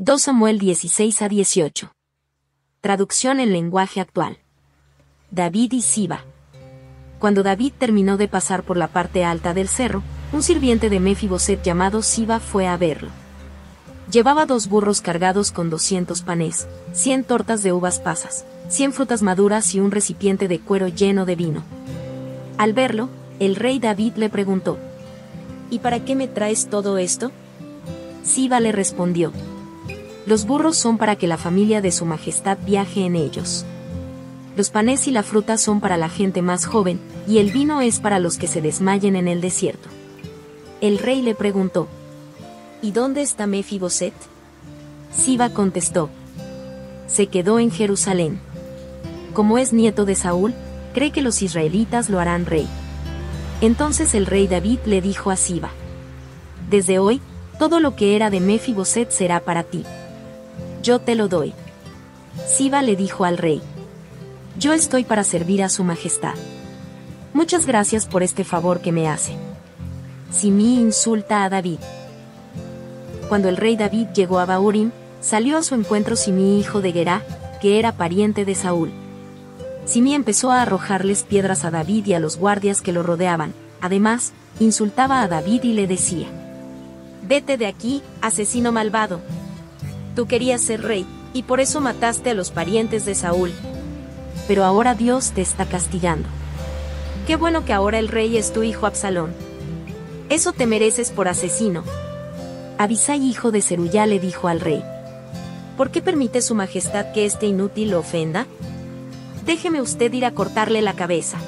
2 Samuel 16-18. Traducción en lenguaje actual. David y Siba. Cuando David terminó de pasar por la parte alta del cerro, un sirviente de Mefiboset llamado Siba fue a verlo. Llevaba 2 burros cargados con 200 panes, 100 tortas de uvas pasas, 100 frutas maduras y un recipiente de cuero lleno de vino. Al verlo, el rey David le preguntó: ¿Y para qué me traes todo esto? Siba le respondió: los burros son para que la familia de su majestad viaje en ellos. Los panes y la fruta son para la gente más joven, y el vino es para los que se desmayen en el desierto. El rey le preguntó: ¿Y dónde está Mefiboset? Siba contestó: se quedó en Jerusalén. Como es nieto de Saúl, cree que los israelitas lo harán rey. Entonces el rey David le dijo a Siba: desde hoy, todo lo que era de Mefiboset será para ti. Yo te lo doy. Siba le dijo al rey: yo estoy para servir a su majestad. Muchas gracias por este favor que me hace. Simí insulta a David. Cuando el rey David llegó a Bahurim, salió a su encuentro Simí hijo de Gerá, que era pariente de Saúl. Simí empezó a arrojarles piedras a David y a los guardias que lo rodeaban. Además, insultaba a David y le decía: vete de aquí, asesino malvado. Tú querías ser rey, y por eso mataste a los parientes de Saúl. Pero ahora Dios te está castigando. Qué bueno que ahora el rey es tu hijo Absalón. Eso te mereces por asesino. Abisai hijo de Zeruyá le dijo al rey: ¿por qué permite su majestad que este inútil lo ofenda? Déjeme usted ir a cortarle la cabeza.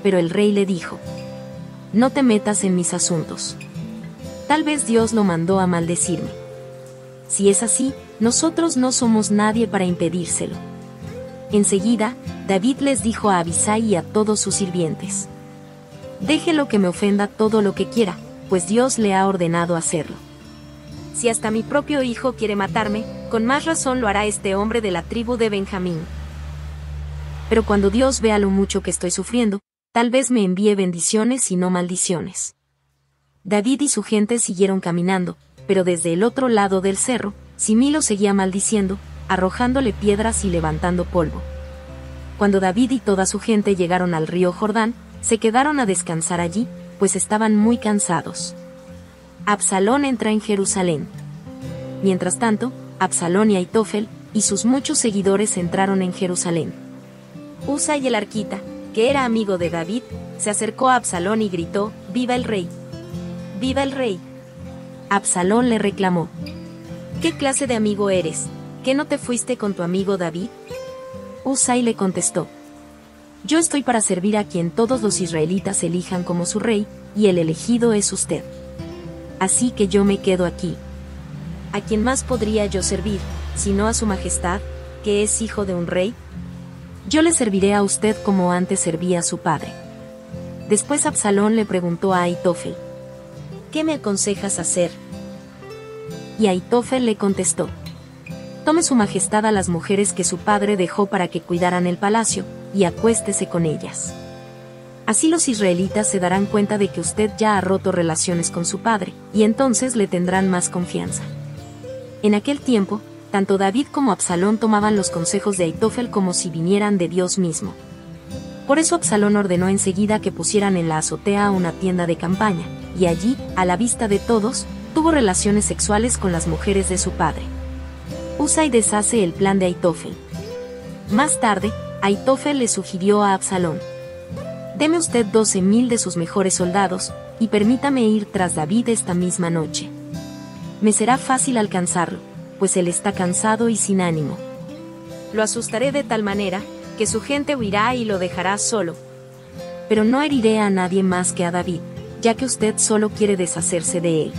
Pero el rey le dijo: no te metas en mis asuntos. Tal vez Dios lo mandó a maldecirme. Si es así, nosotros no somos nadie para impedírselo. Enseguida, David les dijo a Abisai y a todos sus sirvientes: déjelo que me ofenda todo lo que quiera, pues Dios le ha ordenado hacerlo. Si hasta mi propio hijo quiere matarme, con más razón lo hará este hombre de la tribu de Benjamín. Pero cuando Dios vea lo mucho que estoy sufriendo, tal vez me envíe bendiciones y no maldiciones. David y su gente siguieron caminando, pero desde el otro lado del cerro, Simí lo seguía maldiciendo, arrojándole piedras y levantando polvo. Cuando David y toda su gente llegaron al río Jordán, se quedaron a descansar allí, pues estaban muy cansados. Absalón entra en Jerusalén. Mientras tanto, Absalón y Ahitofel, y sus muchos seguidores entraron en Jerusalén. Usai el arquita, que era amigo de David, se acercó a Absalón y gritó: ¡viva el rey! ¡Viva el rey! Absalón le reclamó: ¿qué clase de amigo eres? ¿Que no te fuiste con tu amigo David? Usai le contestó: yo estoy para servir a quien todos los israelitas elijan como su rey, y el elegido es usted. Así que yo me quedo aquí. ¿A quién más podría yo servir, sino a su majestad, que es hijo de un rey? Yo le serviré a usted como antes servía a su padre. Después Absalón le preguntó a Ahitofel: ¿qué me aconsejas hacer? Y Ahitofel le contestó: tome su majestad a las mujeres que su padre dejó para que cuidaran el palacio, y acuéstese con ellas. Así los israelitas se darán cuenta de que usted ya ha roto relaciones con su padre, y entonces le tendrán más confianza. En aquel tiempo, tanto David como Absalón tomaban los consejos de Ahitofel como si vinieran de Dios mismo. Por eso Absalón ordenó enseguida que pusieran en la azotea una tienda de campaña, y allí, a la vista de todos, tuvo relaciones sexuales con las mujeres de su padre. Usai deshace el plan de Ahitofel. Más tarde, Ahitofel le sugirió a Absalón: deme usted 12,000 de sus mejores soldados, y permítame ir tras David esta misma noche. Me será fácil alcanzarlo, pues él está cansado y sin ánimo. Lo asustaré de tal manera, que su gente huirá y lo dejará solo. Pero no heriré a nadie más que a David, ya que usted solo quiere deshacerse de él.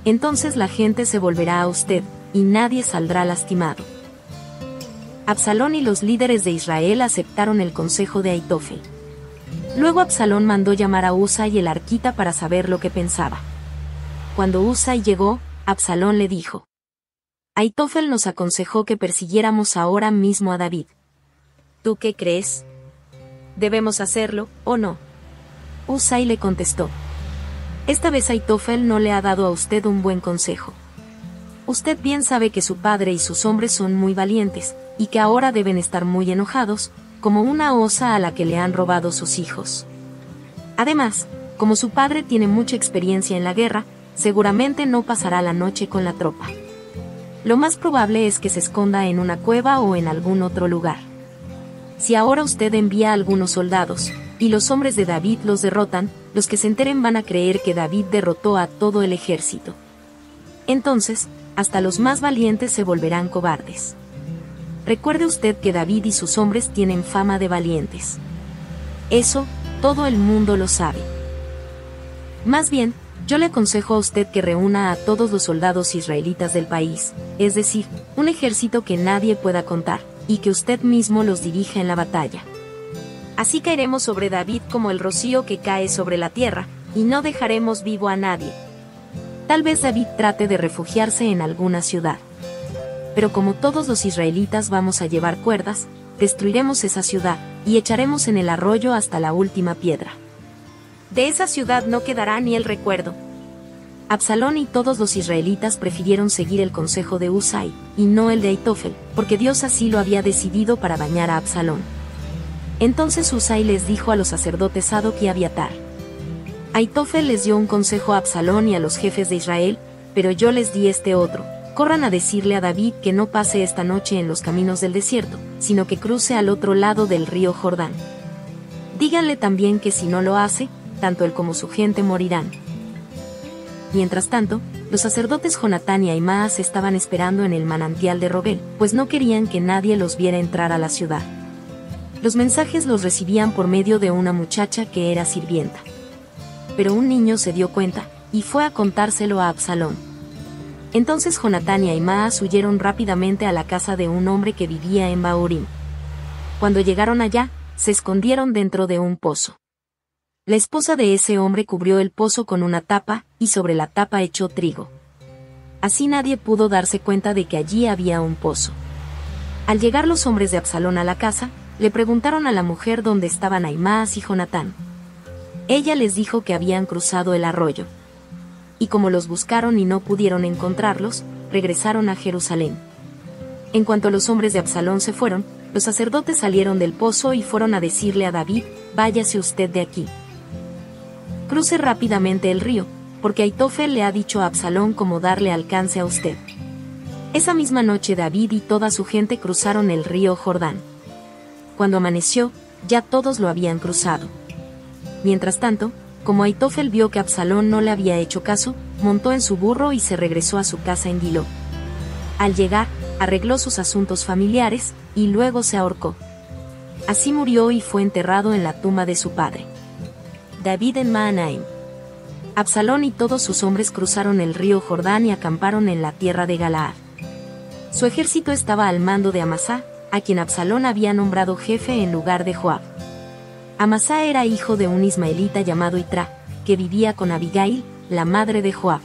Entonces la gente se volverá a usted, y nadie saldrá lastimado. Absalón y los líderes de Israel aceptaron el consejo de Ahitofel. Luego Absalón mandó llamar a Usai el arquita para saber lo que pensaba. Cuando Usai llegó, Absalón le dijo: Ahitofel nos aconsejó que persiguiéramos ahora mismo a David. ¿Tú qué crees? ¿Debemos hacerlo, o no? Usai le contestó: esta vez Ahitofel no le ha dado a usted un buen consejo. Usted bien sabe que su padre y sus hombres son muy valientes, y que ahora deben estar muy enojados, como una osa a la que le han robado sus hijos. Además, como su padre tiene mucha experiencia en la guerra, seguramente no pasará la noche con la tropa. Lo más probable es que se esconda en una cueva o en algún otro lugar. Si ahora usted envía a algunos soldados, y los hombres de David los derrotan, los que se enteren van a creer que David derrotó a todo el ejército. Entonces, hasta los más valientes se volverán cobardes. Recuerde usted que David y sus hombres tienen fama de valientes. Eso, todo el mundo lo sabe. Más bien, yo le aconsejo a usted que reúna a todos los soldados israelitas del país, es decir, un ejército que nadie pueda contar, y que usted mismo los dirija en la batalla. Así caeremos sobre David como el rocío que cae sobre la tierra, y no dejaremos vivo a nadie. Tal vez David trate de refugiarse en alguna ciudad. Pero como todos los israelitas vamos a llevar cuerdas, destruiremos esa ciudad, y echaremos en el arroyo hasta la última piedra. De esa ciudad no quedará ni el recuerdo. Absalón y todos los israelitas prefirieron seguir el consejo de Husai, y no el de Aitofel, porque Dios así lo había decidido para dañar a Absalón. Entonces Husai les dijo a los sacerdotes Sadoc y Abiatar: Aitofel les dio un consejo a Absalón y a los jefes de Israel, pero yo les di este otro: corran a decirle a David que no pase esta noche en los caminos del desierto, sino que cruce al otro lado del río Jordán. Díganle también que si no lo hace, tanto él como su gente morirán. Mientras tanto, los sacerdotes Jonatán y Ahimaas estaban esperando en el manantial de Rogel, pues no querían que nadie los viera entrar a la ciudad. Los mensajes los recibían por medio de una muchacha que era sirvienta. Pero un niño se dio cuenta, y fue a contárselo a Absalón. Entonces Jonatán y Ahimaas huyeron rápidamente a la casa de un hombre que vivía en Bahurim. Cuando llegaron allá, se escondieron dentro de un pozo. La esposa de ese hombre cubrió el pozo con una tapa, y sobre la tapa echó trigo. Así nadie pudo darse cuenta de que allí había un pozo. Al llegar los hombres de Absalón a la casa, le preguntaron a la mujer dónde estaban Ahimaas y Jonatán. Ella les dijo que habían cruzado el arroyo. Y como los buscaron y no pudieron encontrarlos, regresaron a Jerusalén. En cuanto los hombres de Absalón se fueron, los sacerdotes salieron del pozo y fueron a decirle a David: váyase usted de aquí. Cruce rápidamente el río, porque Aitofel le ha dicho a Absalón cómo darle alcance a usted. Esa misma noche David y toda su gente cruzaron el río Jordán. Cuando amaneció, ya todos lo habían cruzado. Mientras tanto, como Aitofel vio que Absalón no le había hecho caso, montó en su burro y se regresó a su casa en Gilo. Al llegar, arregló sus asuntos familiares, y luego se ahorcó. Así murió y fue enterrado en la tumba de su padre. David en Mahanaim. Absalón y todos sus hombres cruzaron el río Jordán y acamparon en la tierra de Galaad. Su ejército estaba al mando de Amasá, a quien Absalón había nombrado jefe en lugar de Joab. Amasá era hijo de un ismaelita llamado Itra, que vivía con Abigail, la madre de Joab.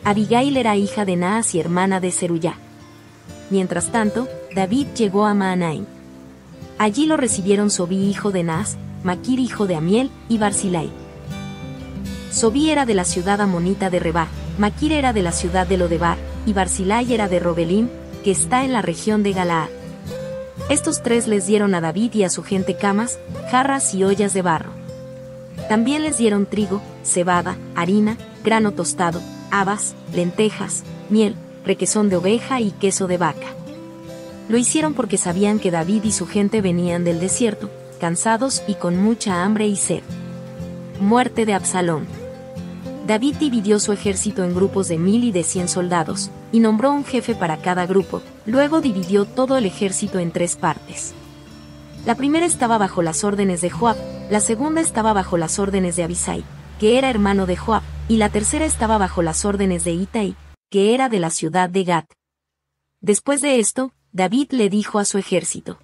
Abigail era hija de Naas y hermana de Zeruyá. Mientras tanto, David llegó a Mahanaim. Allí lo recibieron Sobí hijo de Naas, Maquir hijo de Amiel, y Barzilai. Sobí era de la ciudad amonita de Rebá, Maquir era de la ciudad de Lodebar, y Barzilai era de Rogelim, que está en la región de Galaad. Estos tres les dieron a David y a su gente camas, jarras y ollas de barro. También les dieron trigo, cebada, harina, grano tostado, habas, lentejas, miel, requesón de oveja y queso de vaca. Lo hicieron porque sabían que David y su gente venían del desierto, cansados y con mucha hambre y sed. Muerte de Absalón. David dividió su ejército en grupos de 1000 y de 100 soldados, y nombró un jefe para cada grupo. Luego dividió todo el ejército en 3 partes. La primera estaba bajo las órdenes de Joab, la segunda estaba bajo las órdenes de Abisai, que era hermano de Joab, y la tercera estaba bajo las órdenes de Itai, que era de la ciudad de Gat. Después de esto, David le dijo a su ejército: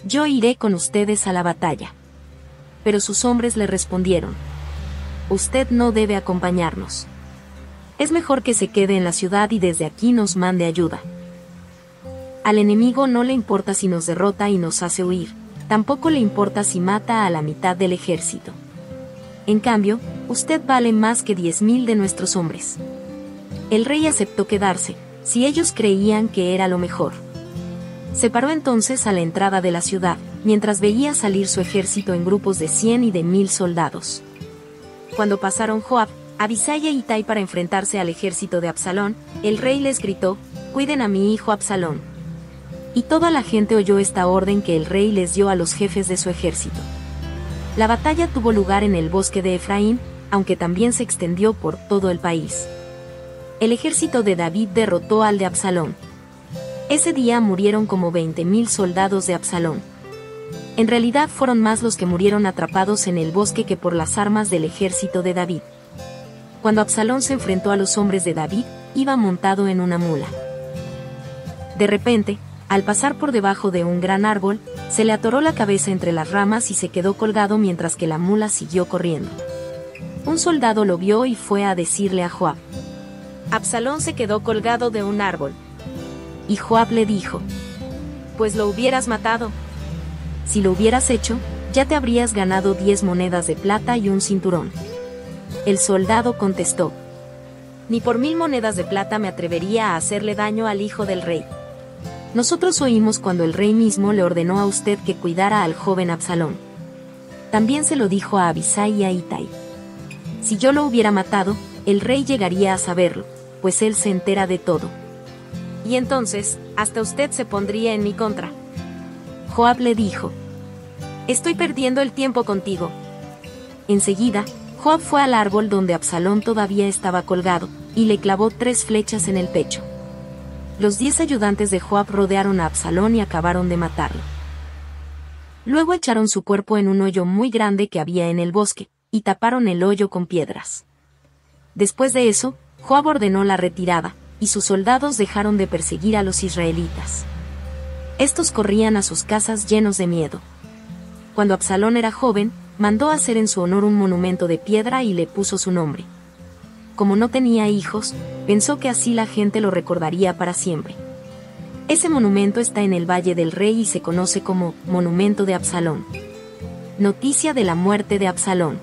yo iré con ustedes a la batalla. Pero sus hombres le respondieron: usted no debe acompañarnos. Es mejor que se quede en la ciudad y desde aquí nos mande ayuda. Al enemigo no le importa si nos derrota y nos hace huir, tampoco le importa si mata a la mitad del ejército. En cambio, usted vale más que 10.000 de nuestros hombres. El rey aceptó quedarse, si ellos creían que era lo mejor. Se paró entonces a la entrada de la ciudad, mientras veía salir su ejército en grupos de 100 y de 1000 soldados. Cuando pasaron Joab, Abisai e Itai para enfrentarse al ejército de Absalón, el rey les gritó: «Cuiden a mi hijo Absalón». Y toda la gente oyó esta orden que el rey les dio a los jefes de su ejército. La batalla tuvo lugar en el bosque de Efraín, aunque también se extendió por todo el país. El ejército de David derrotó al de Absalón. Ese día murieron como 20.000 soldados de Absalón. En realidad fueron más los que murieron atrapados en el bosque que por las armas del ejército de David. Cuando Absalón se enfrentó a los hombres de David, iba montado en una mula. De repente, al pasar por debajo de un gran árbol, se le atoró la cabeza entre las ramas y se quedó colgado mientras que la mula siguió corriendo. Un soldado lo vio y fue a decirle a Joab: «Absalón se quedó colgado de un árbol». Y Joab le dijo: «Pues lo hubieras matado. Si lo hubieras hecho, ya te habrías ganado 10 monedas de plata y un cinturón». El soldado contestó: «Ni por 1000 monedas de plata me atrevería a hacerle daño al hijo del rey. Nosotros oímos cuando el rey mismo le ordenó a usted que cuidara al joven Absalón». También se lo dijo a Abisai y a Itai: «Si yo lo hubiera matado, el rey llegaría a saberlo, pues él se entera de todo. Y entonces, hasta usted se pondría en mi contra». Joab le dijo: «Estoy perdiendo el tiempo contigo». Enseguida, Joab fue al árbol donde Absalón todavía estaba colgado, y le clavó 3 flechas en el pecho. Los 10 ayudantes de Joab rodearon a Absalón y acabaron de matarlo. Luego echaron su cuerpo en un hoyo muy grande que había en el bosque, y taparon el hoyo con piedras. Después de eso, Joab ordenó la retirada, y sus soldados dejaron de perseguir a los israelitas. Estos corrían a sus casas llenos de miedo. Cuando Absalón era joven, mandó hacer en su honor un monumento de piedra y le puso su nombre. Como no tenía hijos, pensó que así la gente lo recordaría para siempre. Ese monumento está en el Valle del Rey y se conoce como Monumento de Absalón. Noticia de la muerte de Absalón.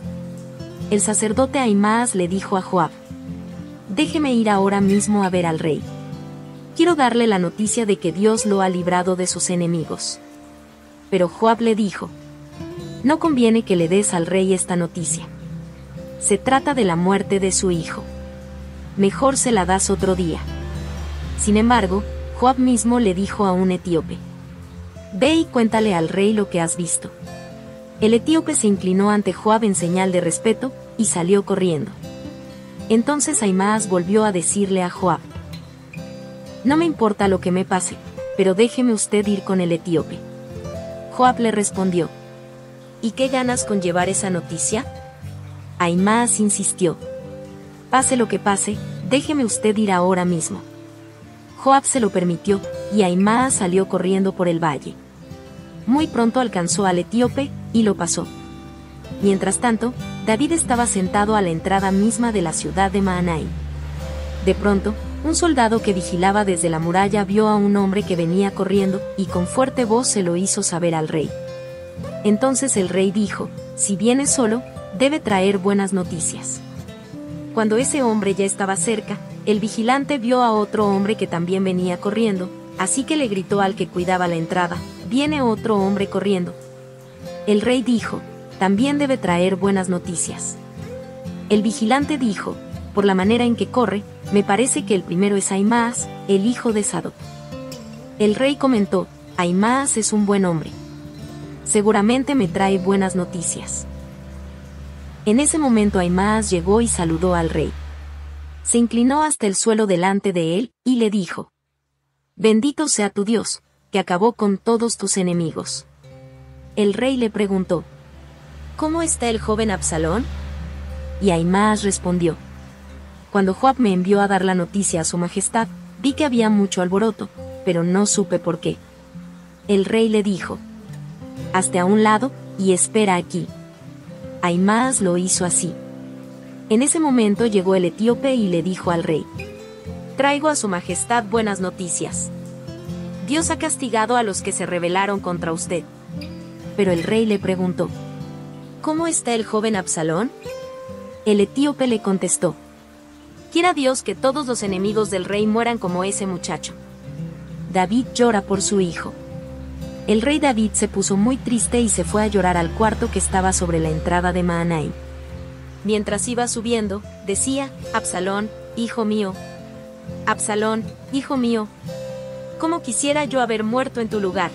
El sacerdote Ahimaas le dijo a Joab: «Déjeme ir ahora mismo a ver al rey. Quiero darle la noticia de que Dios lo ha librado de sus enemigos». Pero Joab le dijo: «No conviene que le des al rey esta noticia. Se trata de la muerte de su hijo. Mejor se la das otro día». Sin embargo, Joab mismo le dijo a un etíope: «Ve y cuéntale al rey lo que has visto». El etíope se inclinó ante Joab en señal de respeto, y salió corriendo. Entonces Ahimaas volvió a decirle a Joab: «No me importa lo que me pase, pero déjeme usted ir con el etíope». Joab le respondió: «¿Y qué ganas con llevar esa noticia?». Ahimaas insistió: «Pase lo que pase, déjeme usted ir ahora mismo». Joab se lo permitió, y Ahimaas salió corriendo por el valle. Muy pronto alcanzó al etíope, y lo pasó. Mientras tanto, David estaba sentado a la entrada misma de la ciudad de Mahanaim. De pronto, un soldado que vigilaba desde la muralla vio a un hombre que venía corriendo, y con fuerte voz se lo hizo saber al rey. Entonces el rey dijo: «Si viene solo, debe traer buenas noticias». Cuando ese hombre ya estaba cerca, el vigilante vio a otro hombre que también venía corriendo, así que le gritó al que cuidaba la entrada: «Viene otro hombre corriendo». El rey dijo: «También debe traer buenas noticias». El vigilante dijo: «Por la manera en que corre, me parece que el primero es Ahimaas, el hijo de Sadoc». El rey comentó: «Ahimaas es un buen hombre. Seguramente me trae buenas noticias». En ese momento Ahimaas llegó y saludó al rey. Se inclinó hasta el suelo delante de él, y le dijo: «Bendito sea tu Dios, que acabó con todos tus enemigos». El rey le preguntó: «¿Cómo está el joven Absalón?». Y Ahimaas respondió: «Cuando Joab me envió a dar la noticia a su majestad, vi que había mucho alboroto, pero no supe por qué». El rey le dijo: «Hazte a un lado, y espera aquí». Ahimaas lo hizo así. En ese momento llegó el etíope y le dijo al rey: «Traigo a su majestad buenas noticias. Dios ha castigado a los que se rebelaron contra usted». Pero el rey le preguntó: «¿Cómo está el joven Absalón?». El etíope le contestó: Quiera Dios que todos los enemigos del rey mueran como ese muchacho. David llora por su hijo. El rey David se puso muy triste y se fue a llorar al cuarto que estaba sobre la entrada de Mahanaim. Mientras iba subiendo, decía: Absalón, hijo mío. Absalón, hijo mío. ¿Cómo quisiera yo haber muerto en tu lugar?